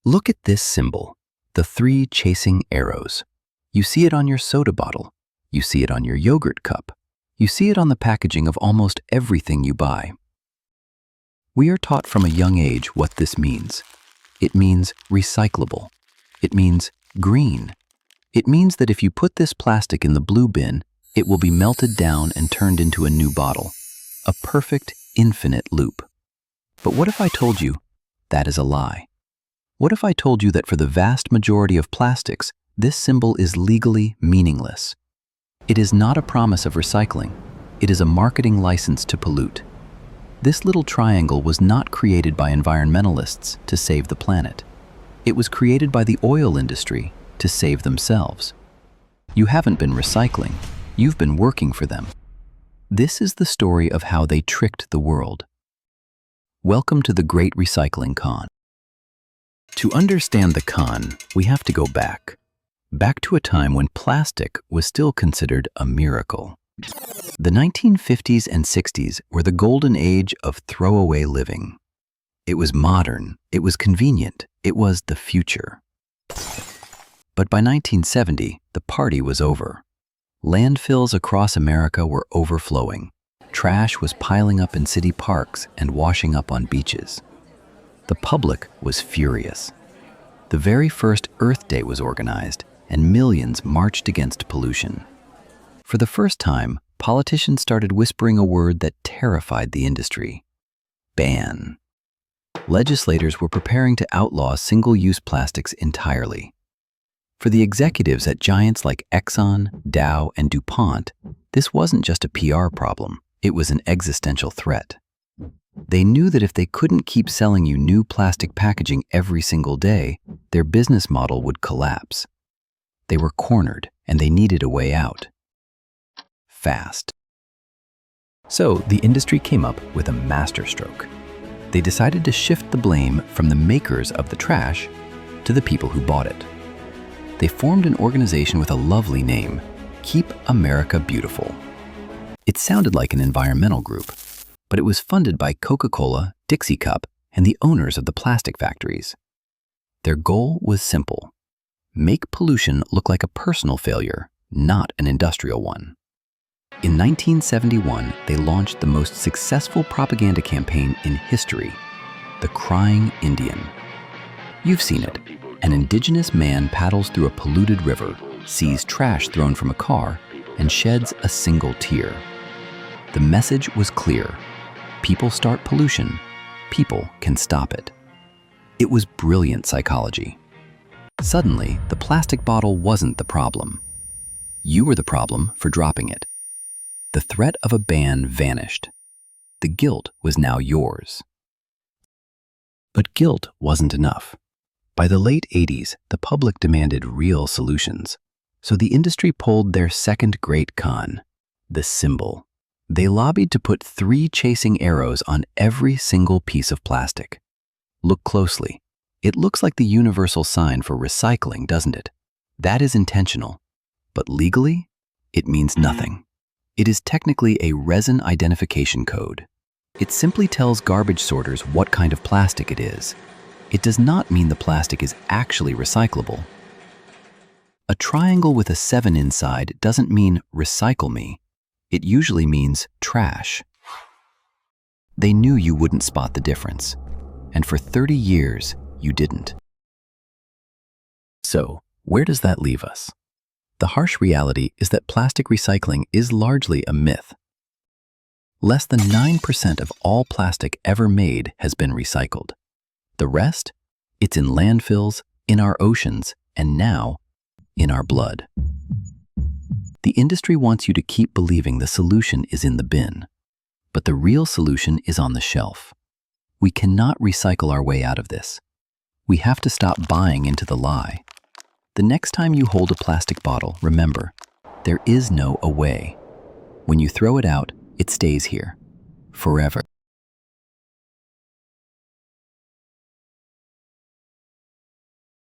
Look at this symbol, the 3 chasing arrows. You see it on your soda bottle. You see it on your yogurt cup. You see it on the packaging of almost everything you buy. We are taught from a young age what this means. It means recyclable. It means green. It means that if you put this plastic in the blue bin, it will be melted down and turned into a new bottle. A perfect, infinite loop. But what if I told you that is a lie? What if I told you that for the vast majority of plastics, this symbol is legally meaningless? It is not a promise of recycling. It is a marketing license to pollute. This little triangle was not created by environmentalists to save the planet. It was created by the oil industry to save themselves. You haven't been recycling. You've been working for them. This is the story of how they tricked the world. Welcome to the Great Recycling Con. To understand the con, we have to go back to a time when plastic was still considered a miracle. The 1950s and 60s were the golden age of throwaway living. It was modern, it was convenient, it was the future. But by 1970, the party was over. Landfills across America were overflowing. Trash was piling up in city parks and washing up on beaches. The public was furious. The very first Earth Day was organized, and millions marched against pollution. For the first time, politicians started whispering a word that terrified the industry: ban. Legislators were preparing to outlaw single-use plastics entirely. For the executives at giants like Exxon, Dow, and DuPont, this wasn't just a PR problem, it was an existential threat. They knew that if they couldn't keep selling you new plastic packaging every single day, their business model would collapse. They were cornered, and they needed a way out. Fast. So the industry came up with a masterstroke. They decided to shift the blame from the makers of the trash to the people who bought it. They formed an organization with a lovely name, Keep America Beautiful. It sounded like an environmental group, but it was funded by Coca-Cola, Dixie Cup, and the owners of the plastic factories. Their goal was simple: make pollution look like a personal failure, not an industrial one. In 1971, they launched the most successful propaganda campaign in history, the Crying Indian. You've seen it. An indigenous man paddles through a polluted river, sees trash thrown from a car, and sheds a single tear. The message was clear: people start pollution, people can stop it. It was brilliant psychology. Suddenly, the plastic bottle wasn't the problem. You were the problem for dropping it. The threat of a ban vanished. The guilt was now yours. But guilt wasn't enough. By the late 80s, the public demanded real solutions. So the industry pulled their second great con, the symbol. They lobbied to put 3 chasing arrows on every single piece of plastic. Look closely. It looks like the universal sign for recycling, doesn't it? That is intentional. But legally, it means nothing. It is technically a resin identification code. It simply tells garbage sorters what kind of plastic it is. It does not mean the plastic is actually recyclable. A triangle with a 7 inside doesn't mean recycle me. It usually means trash. They knew you wouldn't spot the difference. And for 30 years, you didn't. So, where does that leave us? The harsh reality is that plastic recycling is largely a myth. Less than 9% of all plastic ever made has been recycled. The rest? It's in landfills, in our oceans, and now, in our blood. The industry wants you to keep believing the solution is in the bin, but the real solution is on the shelf. We cannot recycle our way out of this. We have to stop buying into the lie. The next time you hold a plastic bottle, remember, there is no away. When you throw it out, it stays here, forever.